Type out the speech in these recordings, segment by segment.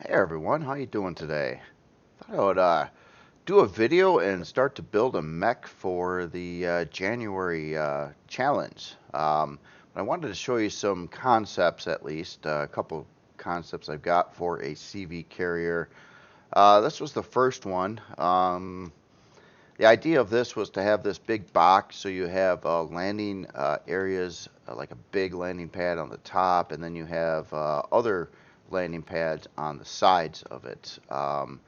Hey everyone, how you doing today? Thought I would do a video and start to build a mech for the January challenge. But I wanted to show you some concepts, at least a couple concepts I've got for a CV carrier. This was the first one. The idea of this was to have this big box, so you have landing areas, like a big landing pad on the top, and then you have other landing pads on the sides of it. Now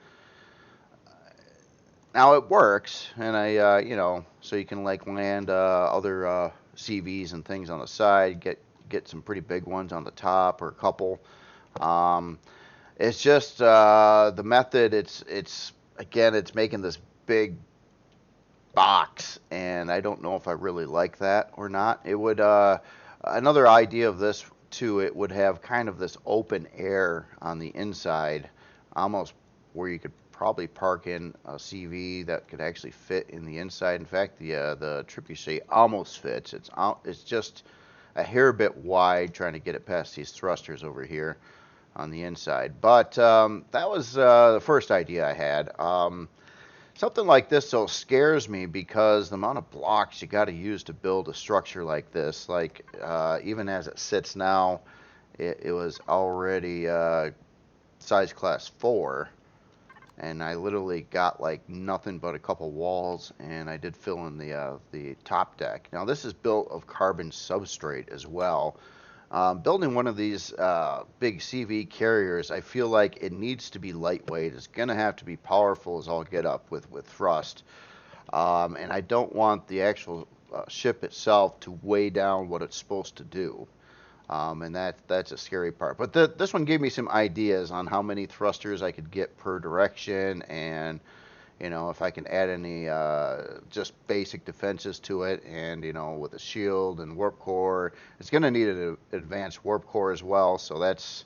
it works, and so you can like land other CVs and things on the side, get some pretty big ones on the top or a couple. Um, it's just the method. It's again, it's making this big box, and I don't know if I really like that or not. It would another idea of this too. It would have kind of this open air on the inside, almost where you could probably park in a CV that could actually fit in the inside. In fact, the trebuchet almost fits. It's just a hair bit wide trying to get it past these thrusters over here on the inside. But that was the first idea I had. Something like this so scares me because the amount of blocks you got to use to build a structure like this, like even as it sits now, it was already size class 4, and I literally got like nothing but a couple walls, and I did fill in the top deck. Now this is built of carbon substrate as well. Building one of these big CV carriers, I feel like it needs to be lightweight. It's going to have to be powerful as all get up with thrust. And I don't want the actual ship itself to weigh down what it's supposed to do. And that's a scary part. But this one gave me some ideas on how many thrusters I could get per direction, and if I can add any just basic defenses to it, and with a shield and warp core. It's going to need an advanced warp core as well, so that's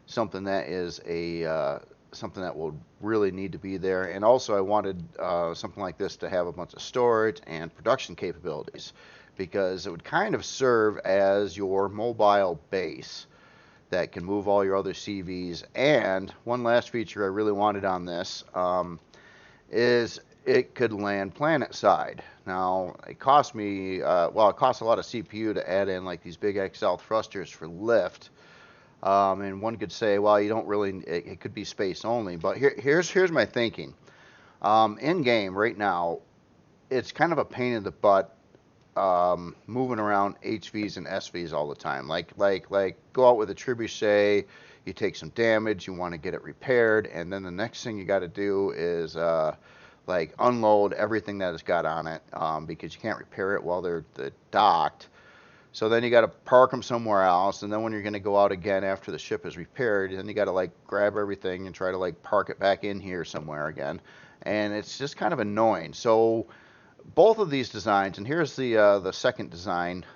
something that is a something that will really need to be there. And also I wanted something like this to have a bunch of storage and production capabilities, because it would kind of serve as your mobile base that can move all your other CVs. And one last feature I really wanted on this is it could land planet side. Now, it cost me, it costs a lot of CPU to add in like these big XL thrusters for lift. And one could say, well, you don't really, it could be space only. But here's my thinking. In game right now, it's kind of a pain in the butt moving around HVs and SVs all the time. Like go out with a trebuchet, you take some damage, you want to get it repaired, and then the next thing you got to do is like unload everything that it's got on it, because you can't repair it while they're docked. So then you got to park them somewhere else, and then when you're going to go out again after the ship is repaired, then you got to like grab everything and try to like park it back in here somewhere again, and it's just kind of annoying. So both of these designs, and here's the second design.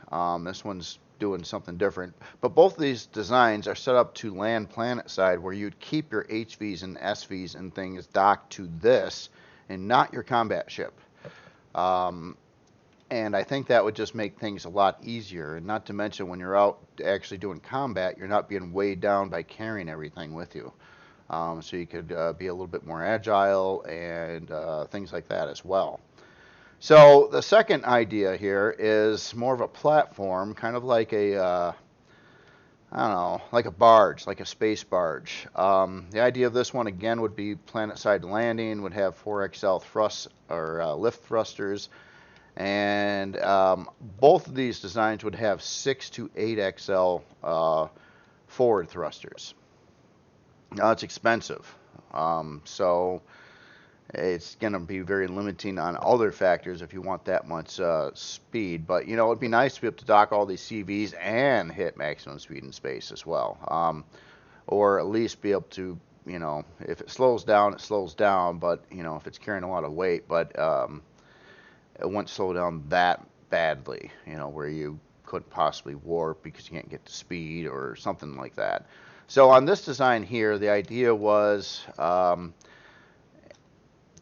This one's doing something different, but both of these designs are set up to land planet side, where you'd keep your HVs and SVs and things docked to this and not your combat ship. Um, and I think that would just make things a lot easier. And not to mention, when you're out actually doing combat, you're not being weighed down by carrying everything with you. So you could be a little bit more agile and things like that as well. So the second idea here is more of a platform, kind of like I don't know, like a barge, like a space barge. The idea of this one again would be planet-side landing, would have 4XL thrust or lift thrusters, and both of these designs would have 6 to 8XL forward thrusters. Now it's expensive, so it's going to be very limiting on other factors if you want that much speed. But it'd be nice to be able to dock all these CVs and hit maximum speed in space as well, or at least be able to, if it slows down, it slows down. But if it's carrying a lot of weight, but it won't slow down that badly, where you couldn't possibly warp because you can't get to speed or something like that. So on this design here, the idea was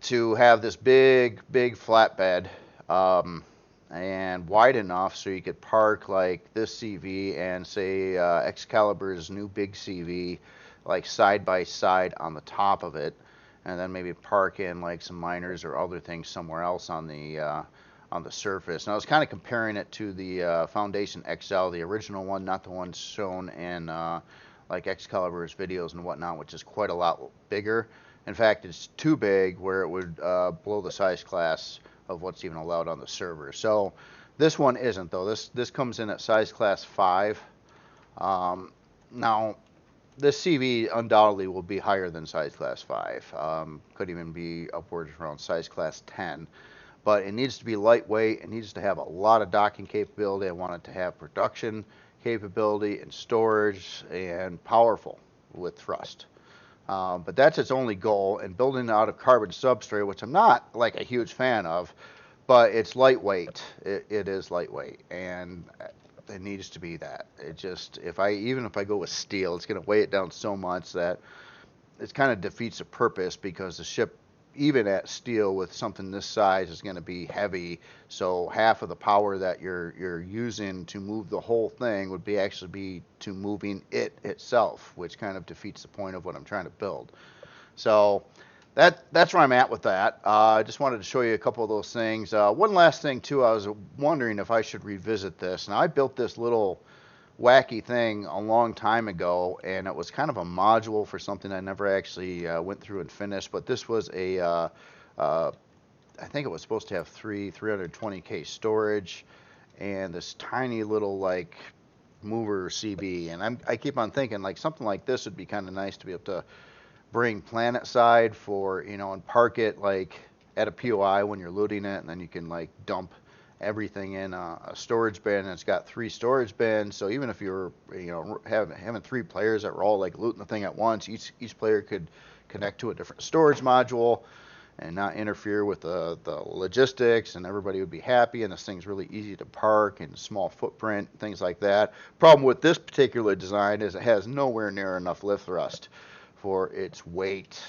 to have this big flatbed, and wide enough so you could park like this CV and say XCaliber's new big CV like side by side on the top of it, and then maybe park in like some miners or other things somewhere else on the surface. And I was kind of comparing it to the Foundation XL, the original one, not the one shown in like XCaliber's videos and whatnot, which is quite a lot bigger. In fact, it's too big where it would blow the size class of what's even allowed on the server. So this one isn't, though. This comes in at size class 5. Now, this CV undoubtedly will be higher than size class 5. Could even be upwards around size class 10. But it needs to be lightweight. It needs to have a lot of docking capability. I want it to have production capability and storage and powerful with thrust. But that's its only goal. And building out of carbon substrate, which I'm not like a huge fan of, but it's lightweight. It is lightweight, and it needs to be that. It just, even if I go with steel, it's going to weigh it down so much that it kind of defeats the purpose, because the ship, even at steel with something this size, is going to be heavy. So half of the power that you're using to move the whole thing would actually be to moving it itself, which kind of defeats the point of what I'm trying to build. So that's where I'm at with that. I just wanted to show you a couple of those things. One last thing too, I was wondering if I should revisit this. Now, I built this little wacky thing a long time ago, and it was kind of a module for something I never actually went through and finished. But this was I think it was supposed to have 320K storage and this tiny little like mover CB. And I keep on thinking like something like this would be kind of nice to be able to bring planet side for, and park it like at a POI when you're looting it, and then you can like dump everything in a storage bin, and it's got 3 storage bins. So even if you're having 3 players that were all like looting the thing at once, each player could connect to a different storage module and not interfere with the logistics, and everybody would be happy. And this thing's really easy to park and small footprint, things like that. Problem with this particular design is it has nowhere near enough lift thrust for its weight.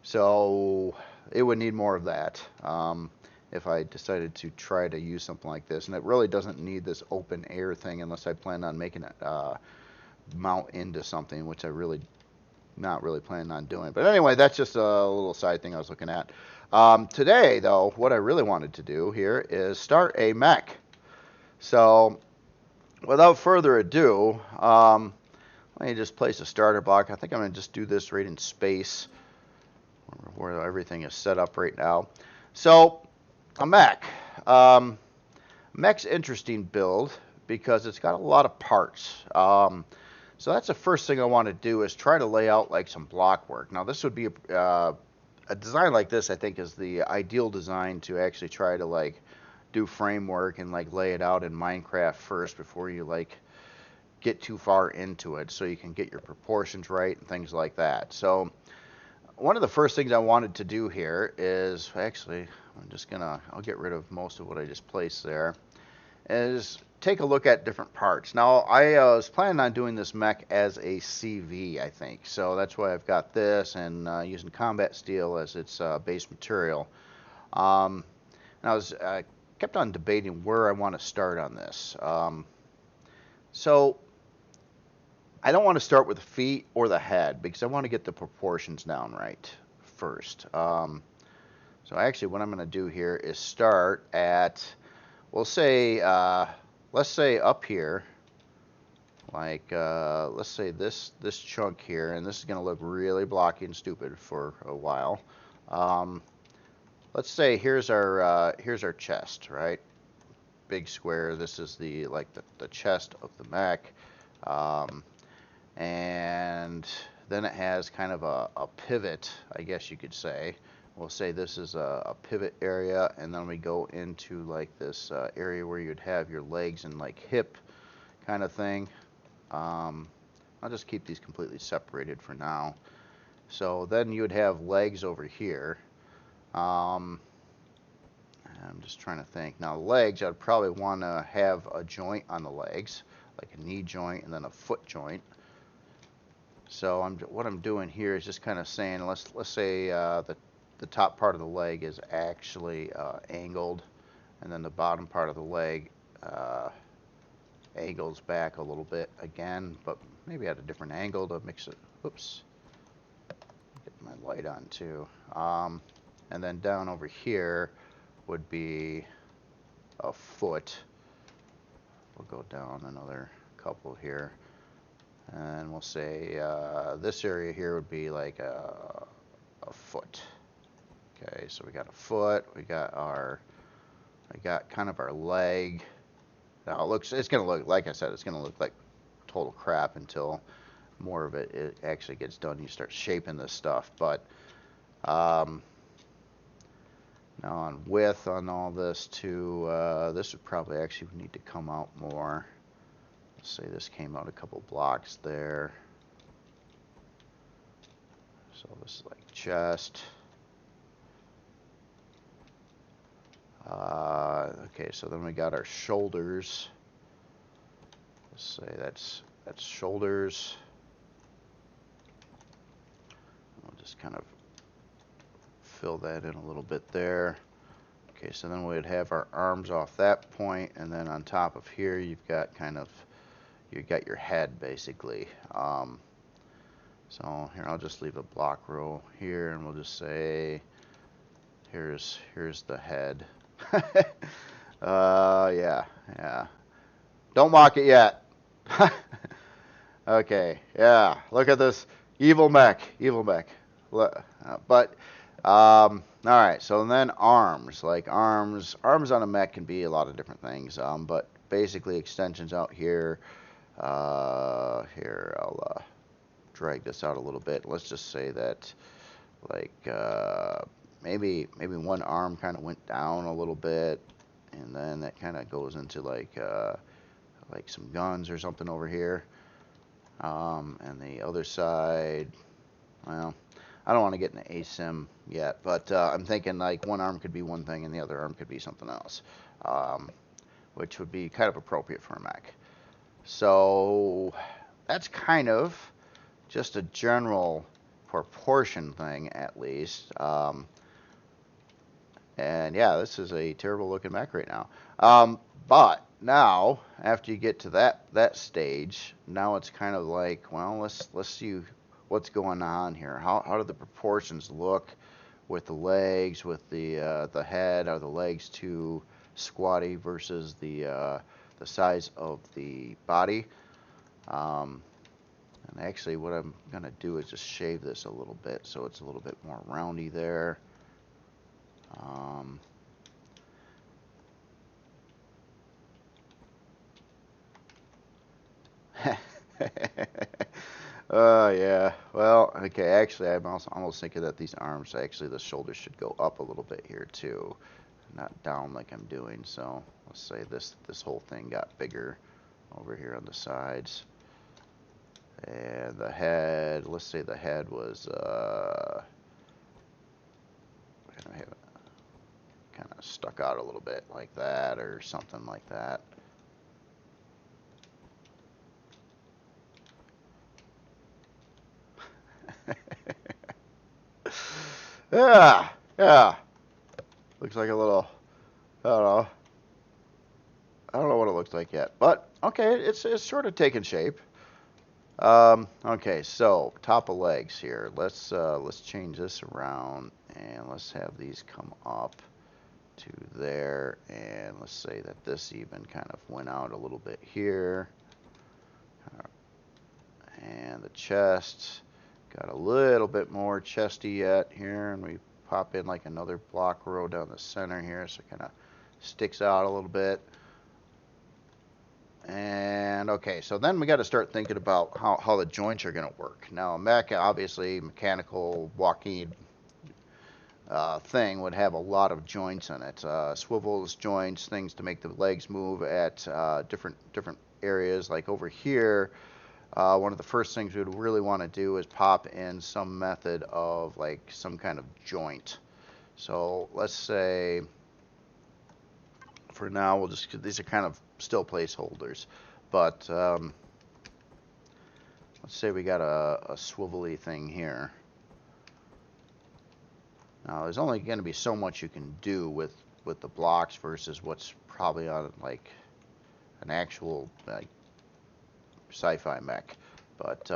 So it would need more of that if I decided to try to use something like this. And it really doesn't need this open air thing unless I plan on making it mount into something, which I really not really planning on doing. But anyway, that's just a little side thing I was looking at. Today, though, what I really wanted to do here is start a mech. So without further ado, let me just place a starter block. I think I'm going to just do this right in space, where everything is set up right now. So, a mech. Mech's interesting build because it's got a lot of parts. So that's the first thing I want to do, is try to lay out like some block work. Now, this would be a design like this, I think, is the ideal design to actually try to like do framework and like lay it out in Minecraft first before you like get too far into it, so you can get your proportions right and things like that. So one of the first things I wanted to do here is, actually, I'll get rid of most of what I just placed there, is take a look at different parts. Now, I was planning on doing this mech as a CV, I think. So that's why I've got this, and using combat steel as its base material. And I kept on debating where I want to start on this. So I don't want to start with the feet or the head, because I want to get the proportions down right first. So actually what I'm going to do here is start at, let's say up here, like let's say this chunk here, and this is going to look really blocky and stupid for a while. Let's say here's our chest, right? Big square. This is the chest of the mech. And then it has kind of a pivot, I guess you could say. We'll say this is a pivot area, and then we go into like this area where you'd have your legs and like hip kind of thing. I'll just keep these completely separated for now. So then you would have legs over here. I'm just trying to think. Now, legs, I'd probably want to have a joint on the legs, like a knee joint and then a foot joint. So what I'm doing here is just kind of saying, let's say the top part of the leg is actually angled, and then the bottom part of the leg angles back a little bit again, but maybe at a different angle to mix it. Oops. Get my light on too. And then down over here would be a foot. We'll go down another couple here. And we'll say this area here would be like a foot. Okay, so we got a foot, we got kind of our leg. Now it's gonna look, like I said, it's gonna look like total crap until more of it actually gets done. You start shaping this stuff, but now on width on all this too, this would probably actually need to come out more. Let's say this came out a couple blocks there. So this is like chest. Okay, so then we got our shoulders. Let's say that's shoulders. We'll just kind of fill that in a little bit there. Okay, so then we'd have our arms off that point, and then on top of here you've got your head basically. So here I'll just leave a block row here, and we'll just say here's the head. Yeah. Don't mock it yet. Okay, yeah. Look at this evil mech. But all right. So then arms, like arms on a mech can be a lot of different things. But basically extensions out here. Here I'll drag this out a little bit. Let's just say that, like maybe one arm kind of went down a little bit, and then that kind of goes into like some guns or something over here. And the other side, well, I don't want to get into ASIM yet, but I'm thinking like one arm could be one thing and the other arm could be something else, which would be kind of appropriate for a mech. So that's kind of just a general proportion thing, at least. And yeah, this is a terrible looking mech right now. But now, after you get to that stage, now it's kind of like, well, let's see what's going on here. How do the proportions look with the legs, with the head? Are the legs too squatty versus the size of the body? And actually, what I'm gonna do is just shave this a little bit so it's a little bit more roundy there. Yeah. Well, okay. Actually, I'm almost thinking that these arms, actually, the shoulders should go up a little bit here too, not down like I'm doing. So let's say this whole thing got bigger over here on the sides, and the head. Let's say the head was kind of stuck out a little bit like that, or something like that. Yeah. Looks like a little, I don't know. I don't know what it looks like yet, but okay, it's sort of taking shape. Okay, so top of legs here. Let's change this around, and let's have these come up to there, and let's say that this even kind of went out a little bit here. And the chest got a little bit more chesty yet here, and we pop in like another block row down the center here, so it kind of sticks out a little bit. And okay, so then we got to start thinking about how the joints are going to work. Now, a mech, obviously, mechanical walking thing would have a lot of joints in it, swivels, joints, things to make the legs move at different areas. Like over here, one of the first things we would really want to do is pop in some method of like some kind of joint. So let's say, for now, we'll just, these are kind of still placeholders, but let's say we got a swivelly thing here. Now there's only going to be so much you can do with the blocks versus what's probably on like an actual sci-fi mech. But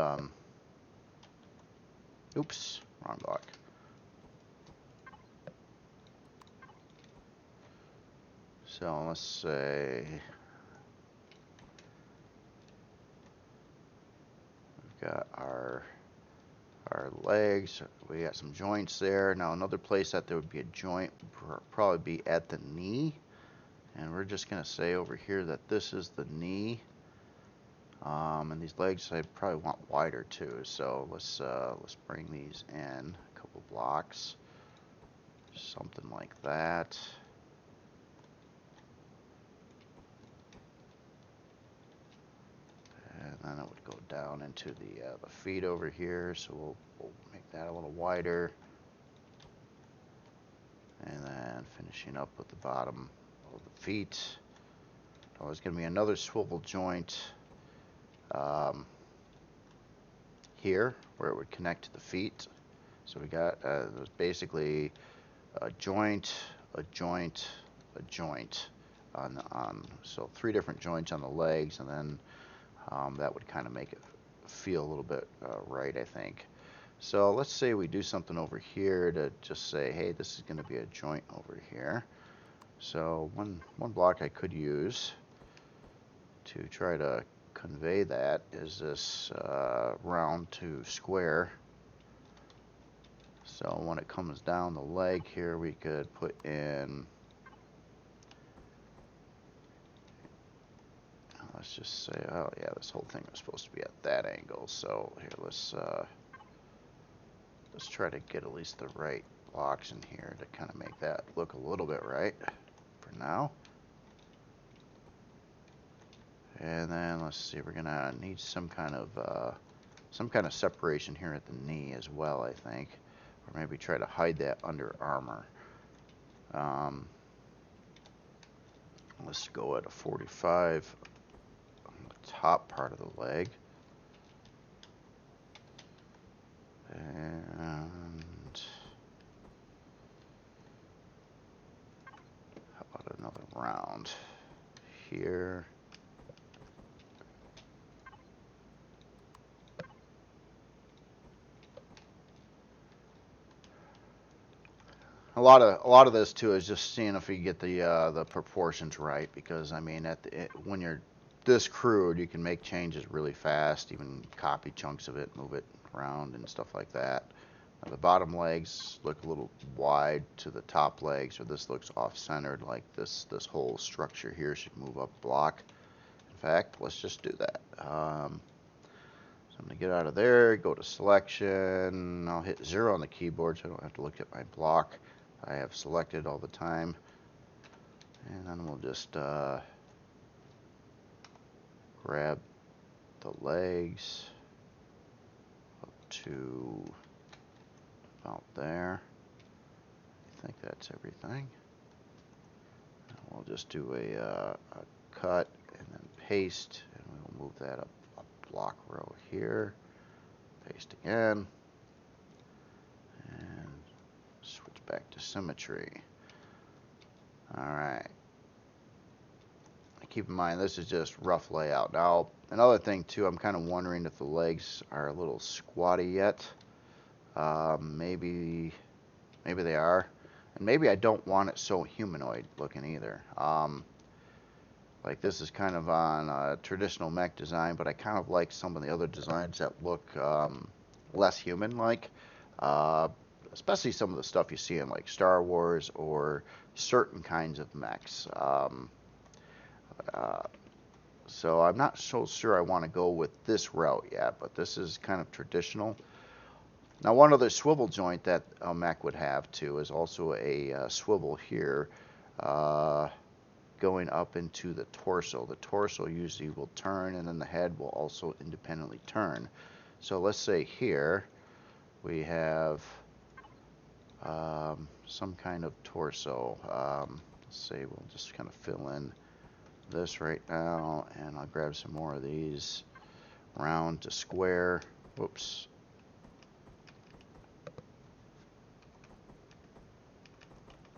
oops, wrong block. So let's say we've got our legs. We got some joints there. Now another place that there would be a joint would probably be at the knee, and we're just gonna say over here that this is the knee. And these legs I probably want wider too. So let's bring these in a couple blocks, something like that. And then it would go down into the feet over here, so we'll make that a little wider. And then finishing up with the bottom of the feet. Oh, there's going to be another swivel joint here where it would connect to the feet. So we got there's basically a joint, a joint, a joint on so 3 different joints on the legs, and then that would kind of make it feel a little bit right, I think. So let's say we do something over here to just say, hey, this is going to be a joint over here. So one block I could use to try to convey that is this round to square. So when it comes down the leg here, we could put in, let's just say, oh yeah, this whole thing was supposed to be at that angle. So here, let's try to get at least the right blocks in here to kind of make that look a little bit right for now. And then let's see, we're gonna need some kind of separation here at the knee as well, I think, or maybe try to hide that under armor. Let's go at a 45 on the top part of the leg. And how about another round here? A lot of this too is just seeing if we get the proportions right, because I mean when you're this crude, you can make changes really fast, even copy chunks of it, move it around and stuff like that. Now, the bottom legs look a little wide to the top legs, or this looks off-centered, like this whole structure here should move up a block. In fact, let's just do that. So I'm going to get out of there, go to selection. I'll hit 0 on the keyboard so I don't have to look at my block I have selected all the time. And then we'll just grab the legs up to about there. I think that's everything. And we'll just do a cut and then paste, and we'll move that up a block row here. Paste again. And switch back to symmetry. Alright. Keep in mind, this is just rough layout. Now, another thing too, I'm kind of wondering if the legs are a little squatty yet. Maybe they are. And maybe I don't want it so humanoid looking either. Like this is kind of on a traditional mech design, but I kind of like some of the other designs that look less human-like. Especially some of the stuff you see in like Star Wars or certain kinds of mechs. So I'm not so sure I want to go with this route yet, but this is kind of traditional. Now, one other swivel joint that a mech would have too is also a swivel here going up into the torso. The torso usually will turn, and then the head will also independently turn. So let's say here we have some kind of torso. Let's say we'll just kind of fill in this right now, and I'll grab some more of these round to square. Whoops.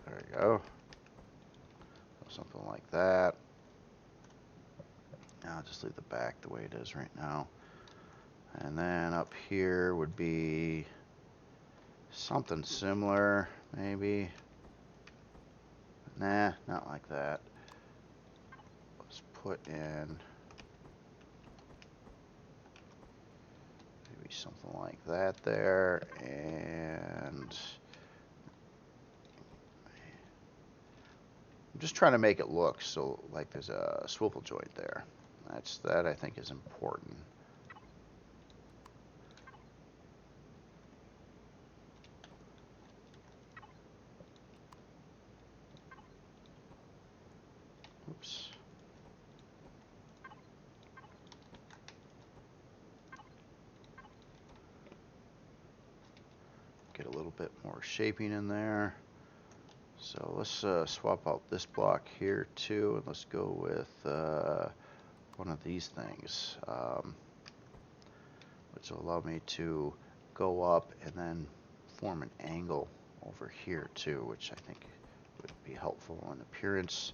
There we go. Something like that. I'll just leave the back the way it is right now. And then up here would be something similar, maybe. Nah, not like that. Let's put in maybe something like that there, and I'm just trying to make it look so like there's a swivel joint there. That I think is important. Oops. Get a little bit more shaping in there. So let's swap out this block here too, and let's go with one of these things, which will allow me to go up and then form an angle over here too, which I think would be helpful in appearance.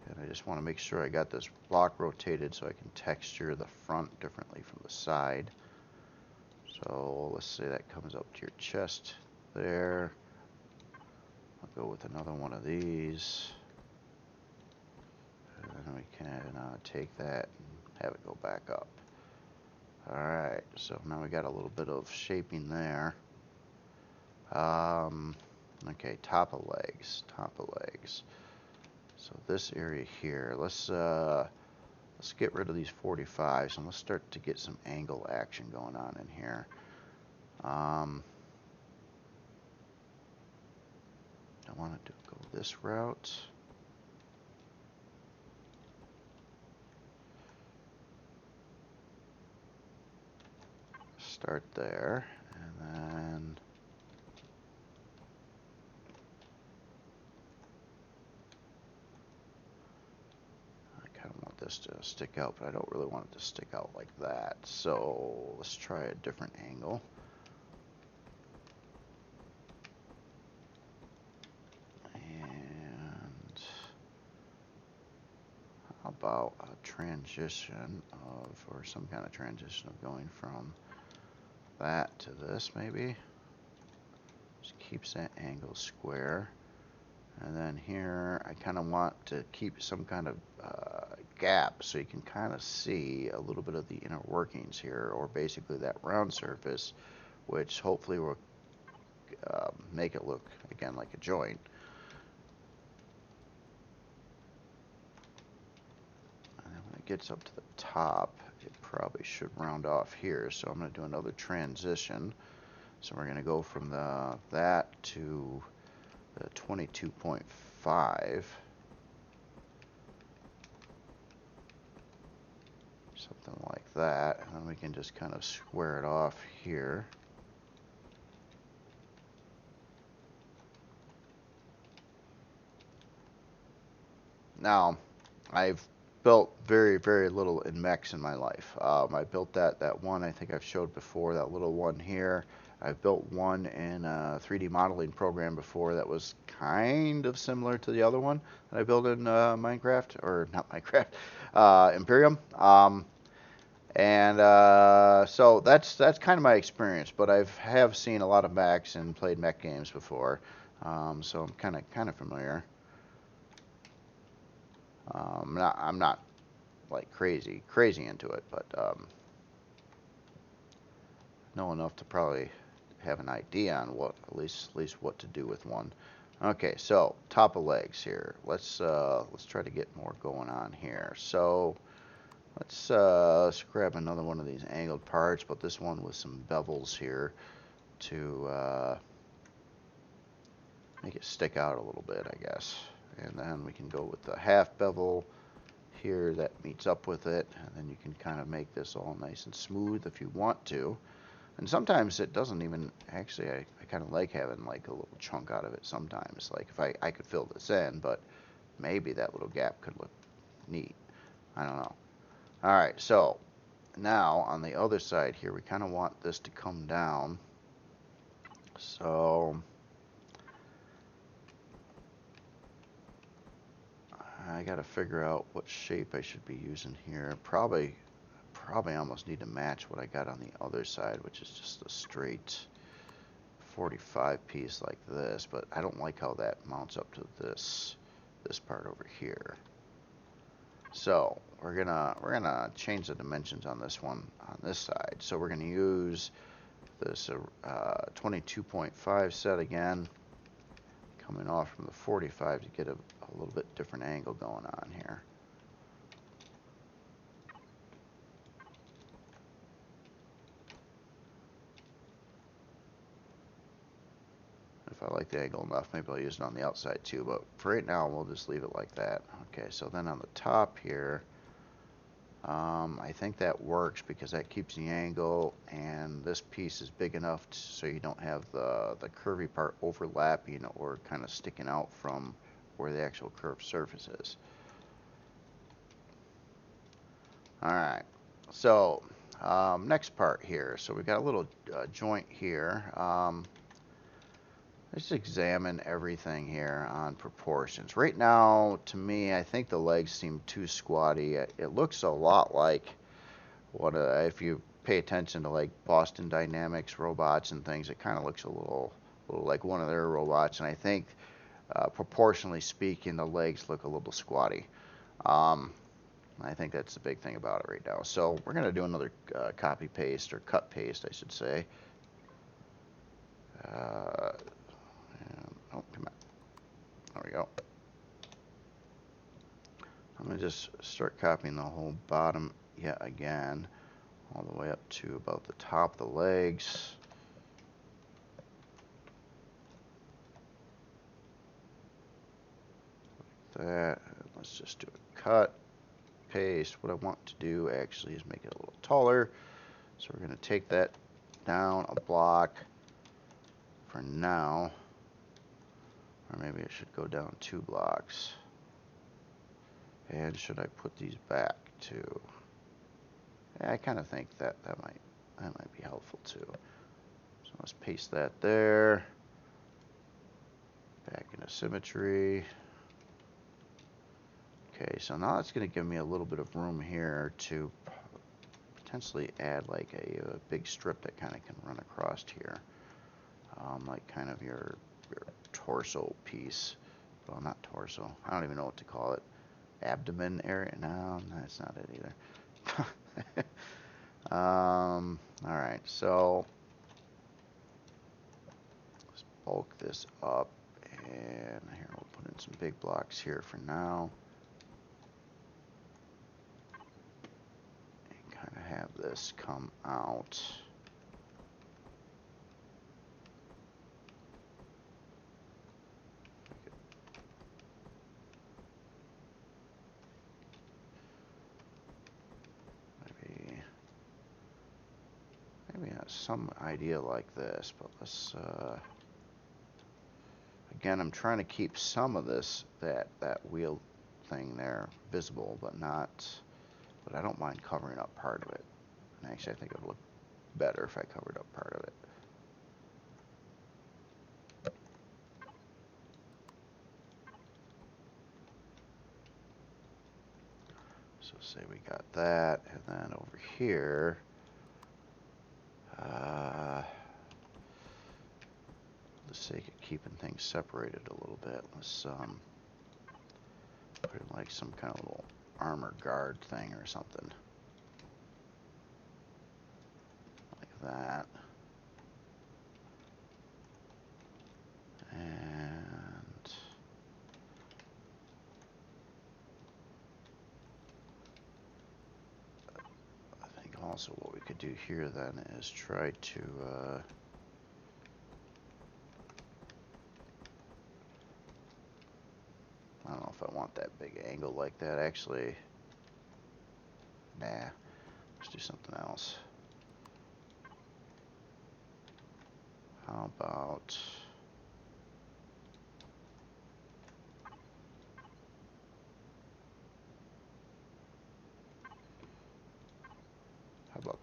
And I just want to make sure I got this block rotated so I can texture the front differently from the side. So let's say that comes up to your chest there. I'll go with another one of these. And then we can take that and have it go back up. Alright, so now we got a little bit of shaping there. Okay, top of legs. So this area here, let's get rid of these 45s and let's start to get some angle action going on in here. I wanted to go this route. Start there, and then I kind of want this to stick out, but I don't really want it to stick out like that. So let's try a different angle. And how about a transition of, or some kind of transition of going from that to this maybe. Just keeps that angle square. And then here I kind of want to keep some kind of gap so you can kind of see a little bit of the inner workings here, or basically that round surface, which hopefully will make it look again like a joint. And then when it gets up to the top, it probably should round off here. So I'm going to do another transition. So we're going to go from that to the 22.5. Something like that. And then we can just kind of square it off here. Now, I've built very, very little in mechs in my life. I built that one I think I've showed before, that little one here. I've built one in a 3D modeling program before that was kind of similar to the other one that I built in Minecraft, or not Minecraft, Empyrion. So that's kind of my experience, but I have seen a lot of mechs and played mech games before, so I'm kind of familiar. I'm not like crazy into it, but know enough to probably have an idea on what at least what to do with one. Okay, so top of legs here. Let's try to get more going on here. So let's grab another one of these angled parts, but this one with some bevels here to make it stick out a little bit, I guess. And then we can go with the half bevel here that meets up with it, and then you can kind of make this all nice and smooth if you want to. And sometimes it doesn't even, actually I kind of like having like a little chunk out of it sometimes. Like if I could fill this in, but maybe that little gap could look neat. I don't know. Alright, so now on the other side here, we kind of want this to come down. So I gotta figure out what shape I should be using here. Probably almost need to match what I got on the other side, which is just a straight 45 piece like this, but I don't like how that mounts up to this part over here. So we're gonna change the dimensions on this one on this side. So we're gonna use this 22.5 set again, coming off from the 45 to get a little bit different angle going on here. If I like the angle enough, maybe I'll use it on the outside too, but for right now we'll just leave it like that. Okay, so then on the top here, I think that works because that keeps the angle, and this piece is big enough so you don't have the curvy part overlapping or kind of sticking out from where the actual curved surface is. Alright, so next part here. So we got a little joint here. Let's examine everything here on proportions. Right now, to me, I think the legs seem too squatty. It looks a lot like what, if you pay attention to like Boston Dynamics robots and things, it kind of looks a little like one of their robots. And I think, proportionally speaking, the legs look a little squatty. I think that's the big thing about it right now. So we're going to do another copy paste, or cut paste, I should say. Oh, come on. There we go. I'm going to just start copying the whole bottom yet again, all the way up to about the top of the legs. Like that. Let's just do a cut, paste. What I want to do actually is make it a little taller. So we're going to take that down a block for now. Or maybe it should go down 2 blocks. And should I put these back too? Yeah, I kind of think that might be helpful too. So let's paste that there. Back into symmetry. Okay, so now it's going to give me a little bit of room here to potentially add like a big strip that kind of can run across here. Like kind of your torso piece. Well, not torso. I don't even know what to call it. Abdomen area? No, that's not it either. Alright, so let's bulk this up, and here we'll put in some big blocks here for now. And kind of have this come out. Maybe some idea like this, but let's again, I'm trying to keep some of this that wheel thing there visible, but I don't mind covering up part of it. And actually, I think it would look better if I covered up part of it. So say we got that, and then over here, for the sake of keeping things separated a little bit, let's put in like some kind of little armor guard thing or something. Like that. And I think also what we could do here then is try to I don't know if I want that big angle like that. Actually, nah, let's do something else. How about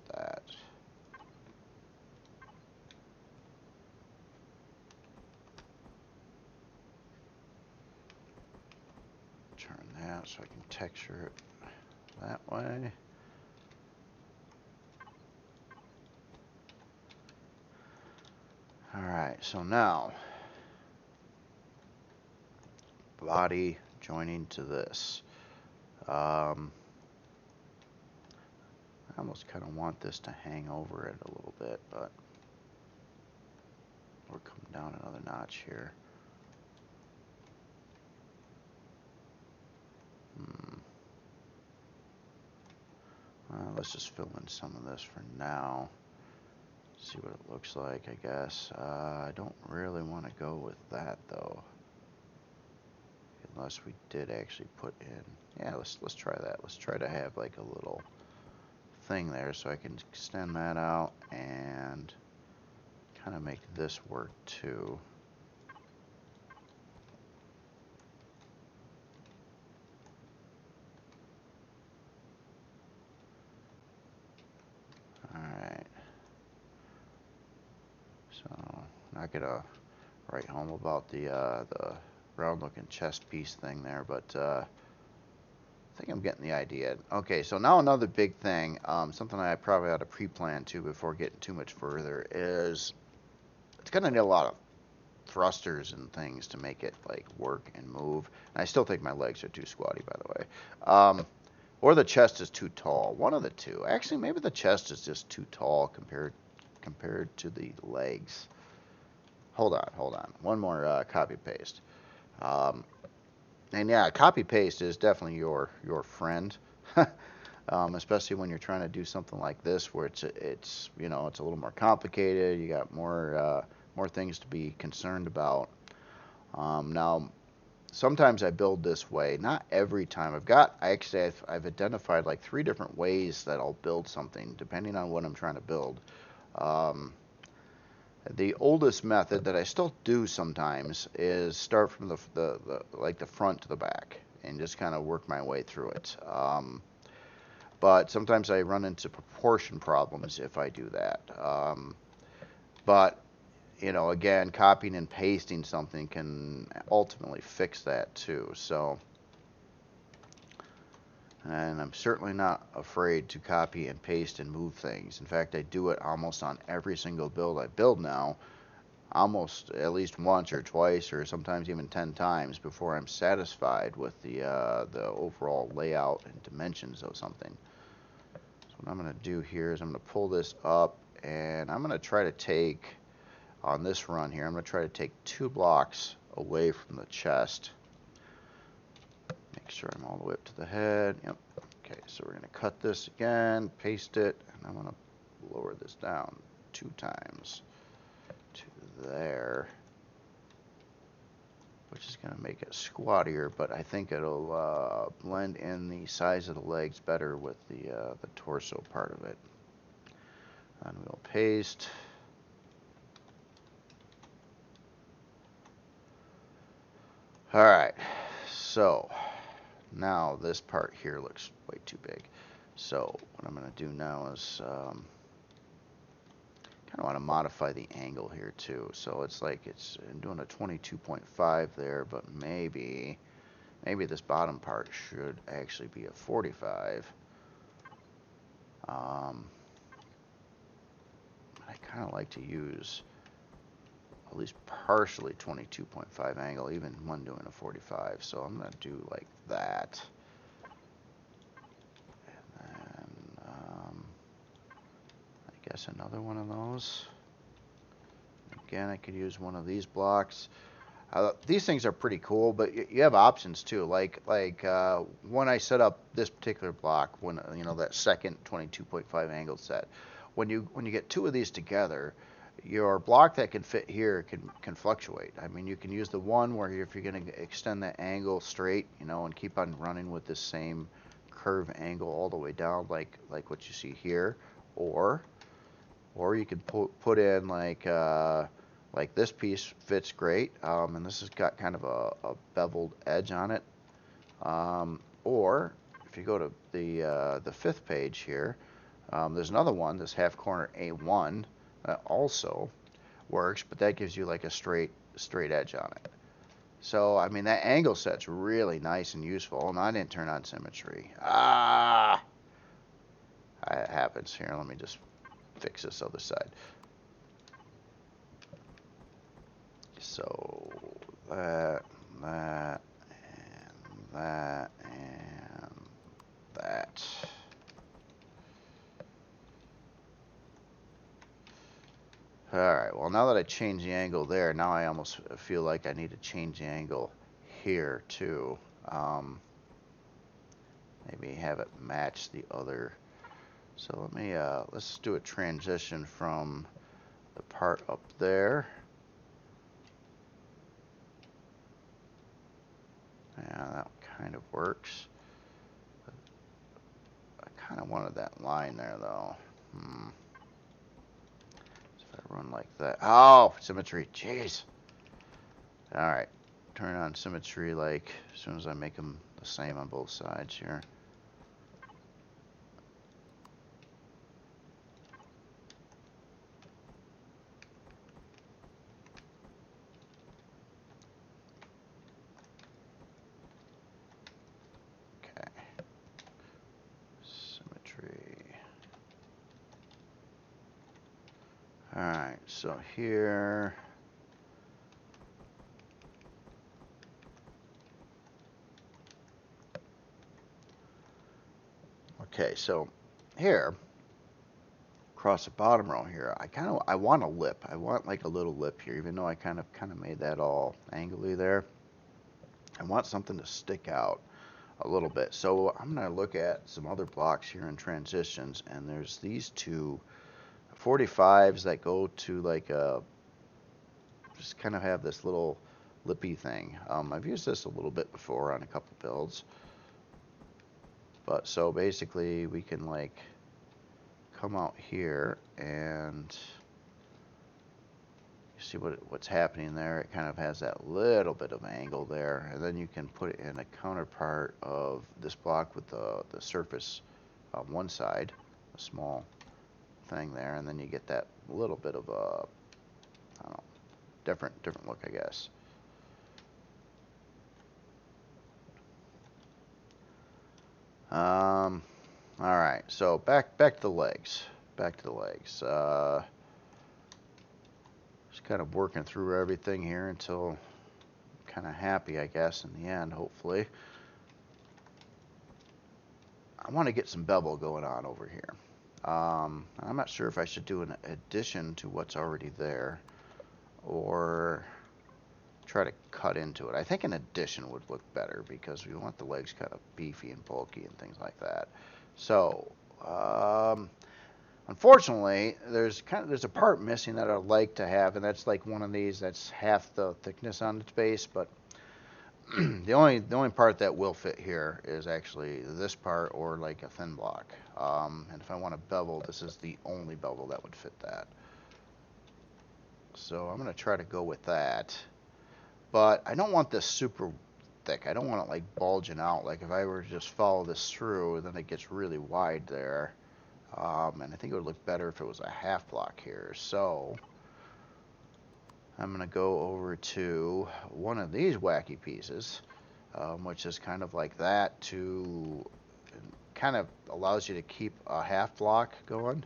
that? Turn that so I can texture it that way. Alright, so now body joining to this. I almost kind of want this to hang over it a little bit, but we're coming down another notch here. Let's just fill in some of this for now. See what it looks like, I guess. I don't really want to go with that though, unless we did actually put in. Yeah, let's try that. Let's try to have like a little thing there, so I can extend that out and kind of make this work too. Alright. So, not gonna write home about the round-looking chest piece thing there, but I think I'm getting the idea. Okay, so now another big thing, something I probably ought to pre-plan too before getting too much further, is it's gonna need a lot of thrusters and things to make it like work and move. And I still think my legs are too squatty, by the way. Or the chest is too tall. One of the two. Actually, maybe the chest is just too tall compared to the legs. Hold on. One more copy paste. And yeah, copy paste is definitely your friend, especially when you're trying to do something like this, where it's you know, it's a little more complicated. You got more things to be concerned about. Now, sometimes I build this way. Not every time. I've identified like 3 different ways that I'll build something, depending on what I'm trying to build. The oldest method that I still do sometimes is start from the front to the back and just kind of work my way through it. But sometimes I run into proportion problems if I do that. But you know, again, copying and pasting something can ultimately fix that too. So, and I'm certainly not afraid to copy and paste and move things. In fact, I do it almost on every single build I build now, almost at least once or twice or sometimes even 10 times before I'm satisfied with the overall layout and dimensions of something. So what I'm going to do here is I'm going to pull this up, and I'm going to try to take, on this run here, I'm going to try to take 2 blocks away from the chest. Make sure I'm all the way up to the head. Yep. Okay, so we're going to cut this again, paste it, and I'm going to lower this down 2 times to there, which is going to make it squattier, but I think it'll blend in the size of the legs better with the torso part of it. And we'll paste. All right, so now this part here looks way too big. So what I'm going to do now is kind of want to modify the angle here too. So it's like I'm doing a 22.5 there, but maybe this bottom part should actually be a 45. I kind of like to use at least partially 22.5 angle, even when doing a 45. So I'm going to do like that. And then I guess another one of those. Again, I could use one of these blocks. These things are pretty cool, but you have options too. Like when I set up this particular block, when you know that second 22.5 angle set, when you get 2 of these together, your block that can fit here can fluctuate. I mean, you can use the one where if you're going to extend that angle straight, you know, and keep on running with this same curve angle all the way down, like what you see here, or you can put in like this piece fits great, and this has got kind of a beveled edge on it. Or if you go to the 5th page here, there's another one, this half corner A1, that also works, but that gives you like a straight edge on it. So, I mean, that angle set's really nice and useful. And I didn't turn on symmetry. Ah! It happens. Here, let me just fix this other side. So, that, and that, and that. Alright, well, now that I changed the angle there, now I almost feel like I need to change the angle here, too. Maybe have it match the other. So let me, let's do a transition from the part up there. Yeah, that kind of works. I kind of wanted that line there, though. So if I run like that. Oh, symmetry. Jeez. Alright. Turn on symmetry like as soon as I make them the same on both sides here. Okay. Symmetry. Alright, so here. Okay, so here, across the bottom row here, I want a lip. I want like a little lip here, even though I kind of made that all angly there. I want something to stick out a little bit. So I'm going to look at some other blocks here in transitions, and there's these two 45s that go to like a, just kind of have this little lippy thing. I've used this a little bit before on a couple builds. But so basically we can like come out here and you see what's happening there. It kind of has that little bit of angle there, and then you can put it in a counterpart of this block with the surface on one side, a small thing there, and then you get that little bit of a, I don't know, different look, I guess. All right, so back to the legs. Just kind of working through everything here until I'm kind of happy, I guess, in the end, hopefully. I want to get some bevel going on over here. I'm not sure if I should do an addition to what's already there or try to cut into it. I think an addition would look better because we want the legs kind of beefy and bulky and things like that. So, unfortunately, there's a part missing that I'd like to have, and that's like one of these that's half the thickness on its base, but the only part that will fit here is actually this part or like a thin block. And if I want a bevel, this is the only bevel that would fit that. So I'm going to try to go with that. But I don't want this super thick. I don't want it like bulging out. Like if I were to just follow this through, then it gets really wide there. And I think it would look better if it was a half block here. So I'm going to go over to one of these wacky pieces, which is kind of like that, to kind of allows you to keep a half block going.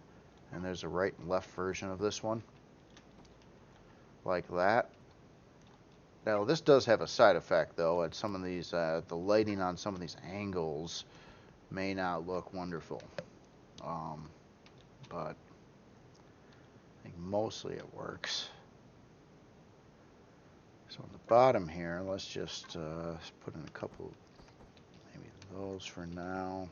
And there's a right and left version of this one, like that. Now this does have a side effect though, at some of these, the lighting on some of these angles may not look wonderful. But I think mostly it works. So on the bottom here, let's just put in a couple, maybe those for now.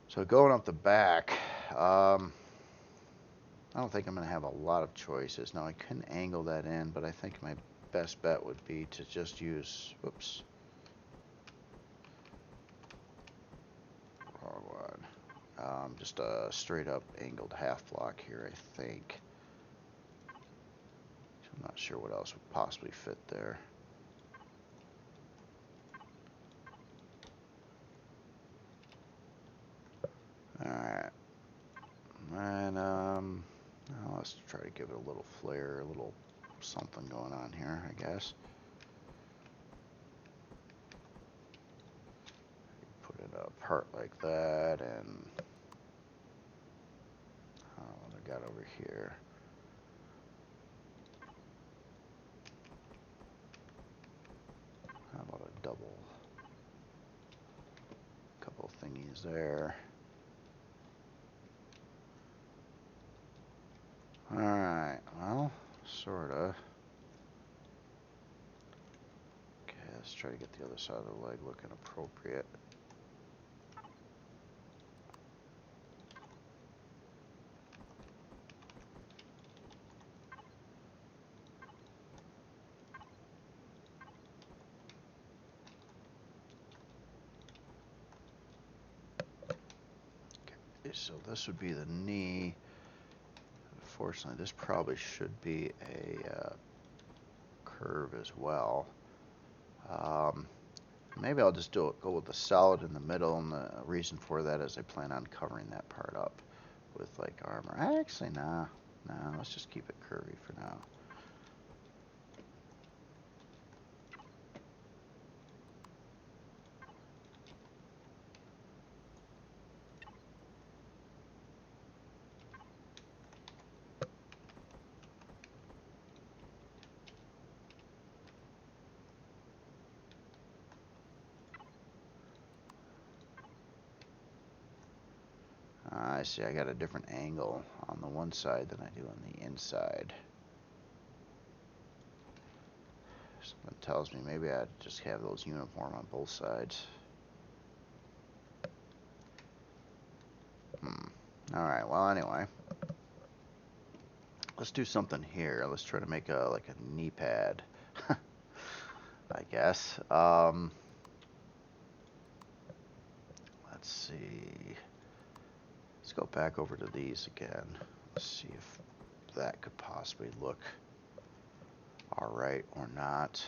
So going up the back, I don't think I'm going to have a lot of choices. Now I can angle that in, but I think my best bet would be to just use, whoops, wrong one. Just a straight up angled half block here, I think. I'm not sure what else would possibly fit there. Alright. And give it a little flair, a little something going on here, I guess. Put it apart like that, and what I got over here. How about a double? Couple thingies there. Alright, well, sorta. Okay, let's try to get the other side of the leg looking appropriate. Okay, so this would be the knee. Unfortunately, this probably should be a curve as well. Maybe I'll just go with the solid in the middle, and the reason for that is I plan on covering that part up with like armor. Actually, nah, let's just keep it curvy for now. I see, I got a different angle on the one side than I do on the inside. Something tells me maybe I'd just have those uniform on both sides. Alright, well anyway. Let's do something here. Let's try to make like a knee pad. I guess. Let's see. Let's go back over to these again. Let's see if that could possibly look alright or not.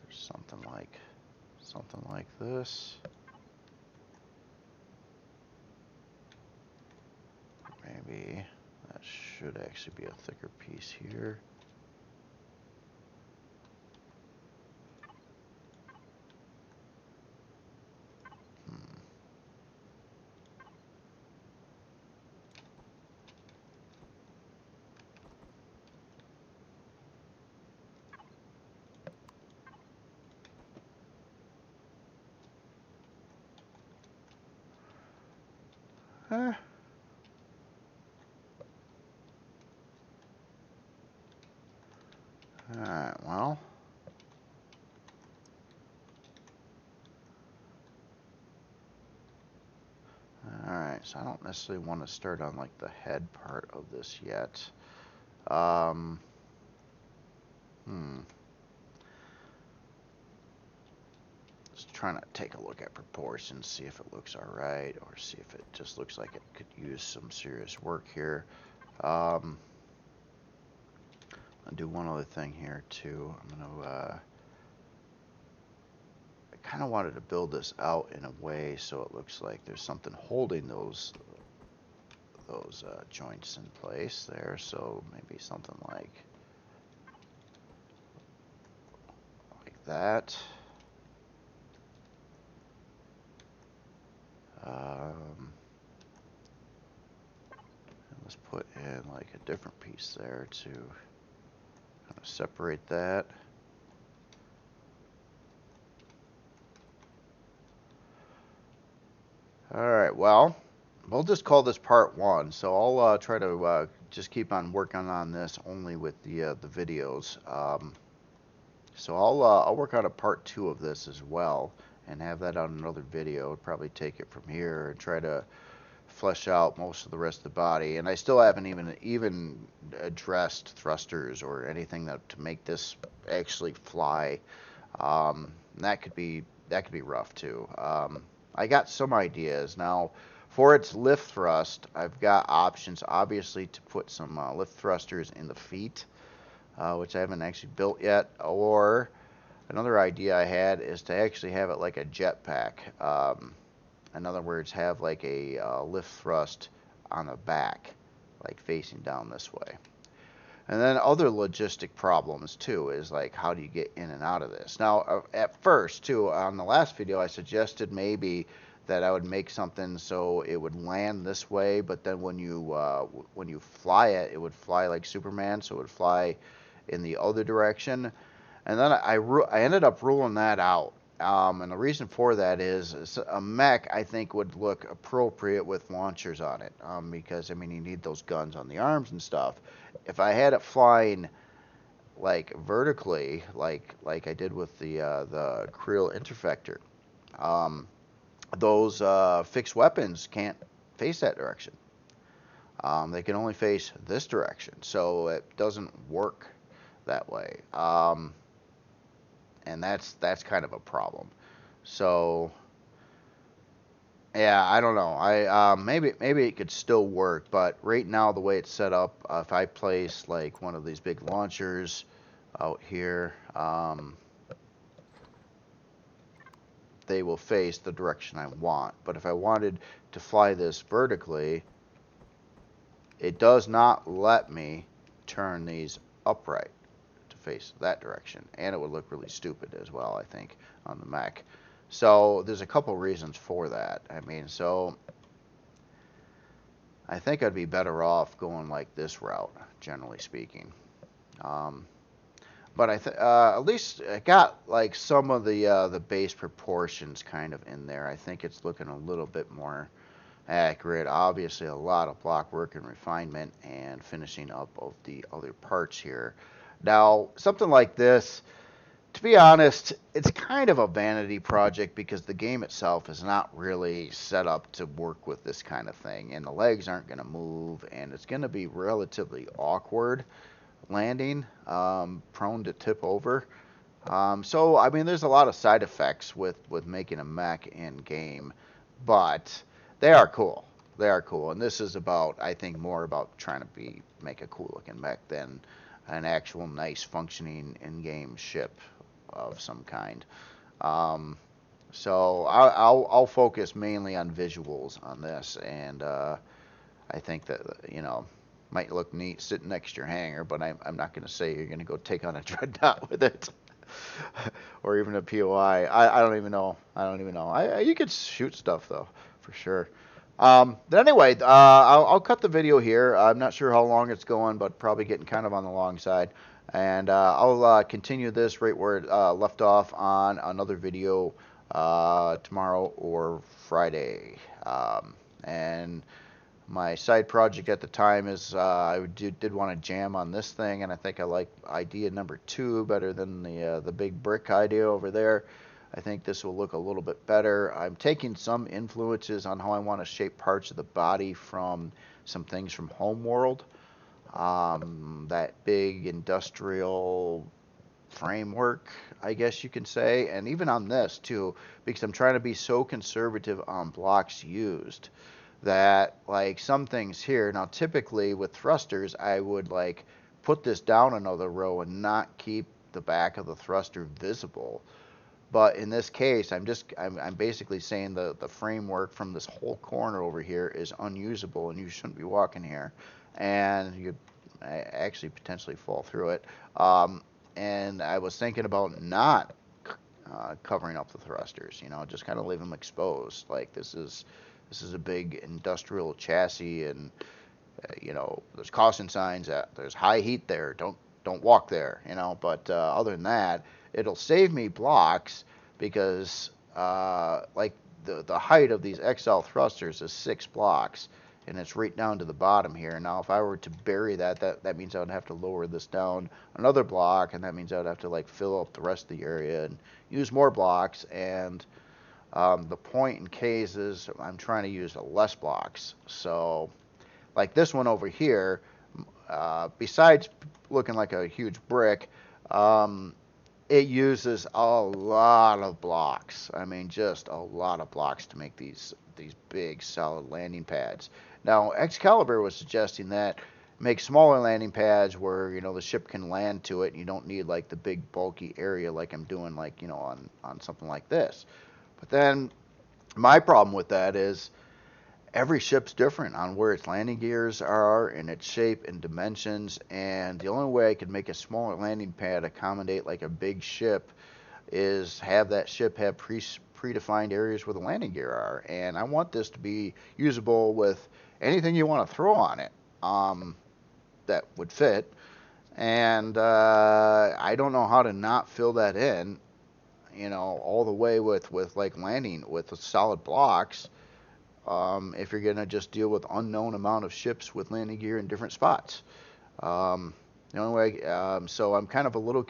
There's something like this. Maybe that should actually be a thicker piece here. Alright, well. Alright, so I don't necessarily want to start on like the head part of this yet. Just trying to take a look at proportions, see if it looks alright, or see if it just looks like it could use some serious work here. I'll do one other thing here too. I kind of wanted to build this out in a way so it looks like there's something holding those joints in place there. So maybe something like that. Let's put in like a different piece there to kind of separate that. Alright, well, we'll just call this part 1. So I'll try to just keep on working on this only with the videos. So I'll work on a part 2 of this as well and have that on another video. I'd probably take it from here and try to flesh out most of the rest of the body. And I still haven't even addressed thrusters or anything to make this actually fly. That could be rough too. I got some ideas. Now, for its lift thrust, I've got options, obviously, to put some lift thrusters in the feet, which I haven't actually built yet. Or another idea I had is to actually have it like a jetpack. In other words, have like a lift thrust on the back, like facing down this way. And then other logistic problems too is like, how do you get in and out of this? Now, at first too, on the last video, I suggested maybe that I would make something so it would land this way, but then when you fly it, it would fly like Superman, so it would fly in the other direction. And then I ended up ruling that out. And the reason for that is a mech, I think, would look appropriate with launchers on it. Because, I mean, you need those guns on the arms and stuff. If I had it flying like vertically, like I did with the Creel Interfector, those fixed weapons can't face that direction. They can only face this direction, so it doesn't work that way. And that's kind of a problem. So yeah, I don't know. Maybe it could still work, but right now the way it's set up, if I place like one of these big launchers out here, they will face the direction I want. But if I wanted to fly this vertically, it does not let me turn these upright to face that direction, and it would look really stupid as well, I think, on the mech. So there's a couple reasons for that. I mean, so I think I'd be better off going like this route, generally speaking. But at least I got like some of the base proportions kind of in there. I think it's looking a little bit more accurate. Obviously, a lot of block work and refinement and finishing up of the other parts here. Now, something like this, to be honest, it's kind of a vanity project because the game itself is not really set up to work with this kind of thing, and the legs aren't going to move, and it's going to be relatively awkward landing, prone to tip over. So, I mean, there's a lot of side effects with making a mech in game, but they are cool. They are cool, and this is about, I think, more about trying to make a cool looking mech than an actual nice functioning in-game ship of some kind. So I'll focus mainly on visuals on this, and I think that, you know, might look neat sitting next to your hangar, but I'm not going to say you're going to go take on a dreadnought with it. Or even a POI. I don't even know. You could shoot stuff though, for sure. But anyway, I'll cut the video here. I'm not sure how long it's going, but probably getting kind of on the long side. And I'll continue this right where it left off on another video tomorrow or Friday. And my side project at the time is I did want to jam on this thing, and I think I like idea number 2 better than the big brick idea over there. I think this will look a little bit better. I'm taking some influences on how I want to shape parts of the body from some things from Homeworld. That big industrial framework, I guess you can say, and even on this too, because I'm trying to be so conservative on blocks used that like some things here, now typically with thrusters I would like put this down another row and not keep the back of the thruster visible, but in this case I'm basically saying the framework from this whole corner over here is unusable and you shouldn't be walking here, and you actually potentially fall through it. And I was thinking about not covering up the thrusters, you know, just kind of leave them exposed. Like this is a big industrial chassis, and you know, there's caution signs that there's high heat there. Don't walk there, you know. But other than that, it'll save me blocks because like the height of these XL thrusters is 6 blocks, and it's right down to the bottom here. Now, if I were to bury that means I would have to lower this down another block, and that means I would have to like fill up the rest of the area and use more blocks. And the point in case is I'm trying to use less blocks. So, like this one over here, besides looking like a huge brick, it uses a lot of blocks. I mean, just a lot of blocks to make these big solid landing pads. Now, XCaliber was suggesting that make smaller landing pads where, you know, the ship can land to it and you don't need like the big bulky area like I'm doing, like, you know, on something like this. But then My problem with that is every ship's different on where its landing gears are and its shape and dimensions, and the only way I could make a smaller landing pad accommodate like a big ship is have that ship have predefined areas where the landing gear are, and I want this to be usable with anything you want to throw on it that would fit, and I don't know how to not fill that in, all the way with like landing with solid blocks. If you're gonna just deal with unknown amount of ships with landing gear in different spots. The only way, so I'm kind of a little,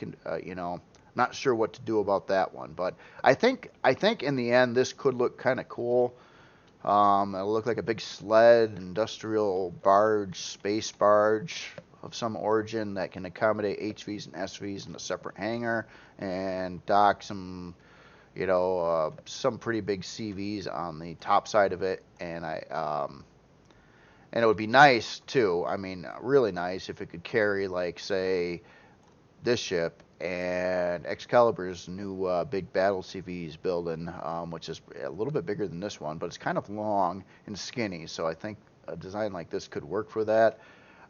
not sure what to do about that one. But I think in the end this could look kind of cool. It'll look like a big sled, industrial barge, space barge of some origin that can accommodate HVs and SVs in a separate hangar and dock some pretty big CVs on the top side of it, and it would be nice too. I mean, really nice if it could carry, like, say, this ship and XCaliber's new big battle CV's building, which is a little bit bigger than this one, but it's kind of long and skinny. So I think a design like this could work for that.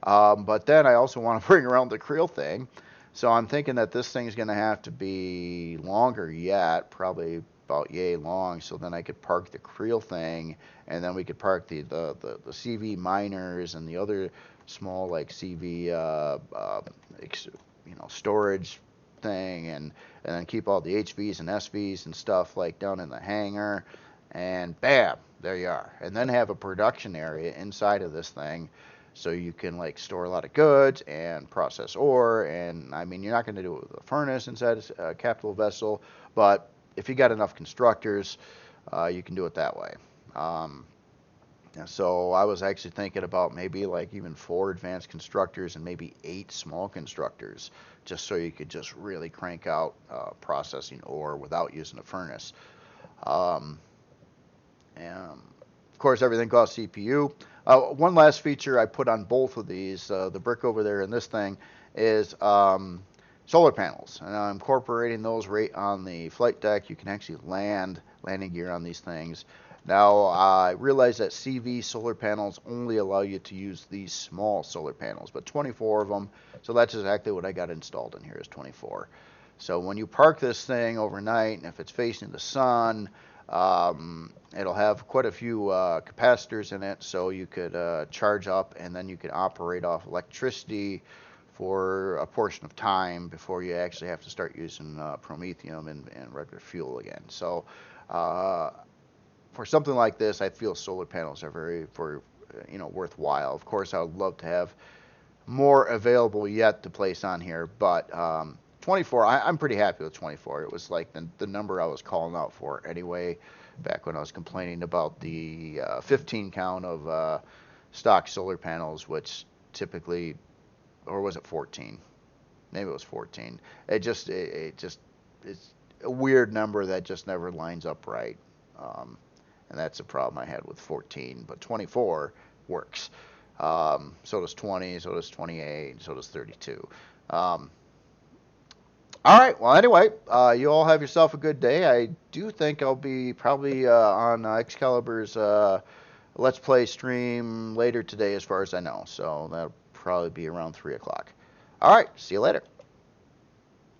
But then I also want to bring around the creel thing. So I'm thinking that this thing's going to have to be longer yet, probably about yay long. So then I could park the creel thing, and then we could park the CV miners and the other small like CV storage thing, and then keep all the HVs and SVs and stuff like down in the hangar, and bam, there you are. And then have a production area inside of this thing, so you can like store a lot of goods and process ore. And I mean, you're not going to do it with a furnace inside a capital vessel, but if you got enough constructors, you can do it that way. And so I was actually thinking about maybe like even 4 advanced constructors and maybe 8 small constructors, just so you could just really crank out processing ore without using a furnace. And of course, everything costs CPU. One last feature I put on both of these, the brick over there and this thing, is solar panels. And I'm incorporating those right on the flight deck. You can actually landing gear on these things. Now, I realize that CV solar panels only allow you to use these small solar panels, but 24 of them, so that's exactly what I got installed in here, is 24. So when you park this thing overnight, and if it's facing the sun, it'll have quite a few capacitors in it, so you could charge up, and then you can operate off electricity for a portion of time before you actually have to start using promethium and regular fuel again. So for something like this, I feel solar panels are very worthwhile. Of course, I would love to have more available yet to place on here, but 24, I'm pretty happy with 24. It was like the number I was calling out for anyway, back when I was complaining about the 15 count of stock solar panels, which typically, or was it 14? Maybe it was 14. It's a weird number that just never lines up right. And that's a problem I had with 14, but 24 works. So does 20, so does 28, so does 32. All right, well, anyway, you all have yourself a good day. I do think I'll be probably on XCaliber's Let's Play stream later today, as far as I know. So that'll probably be around 3 o'clock. All right, see you later.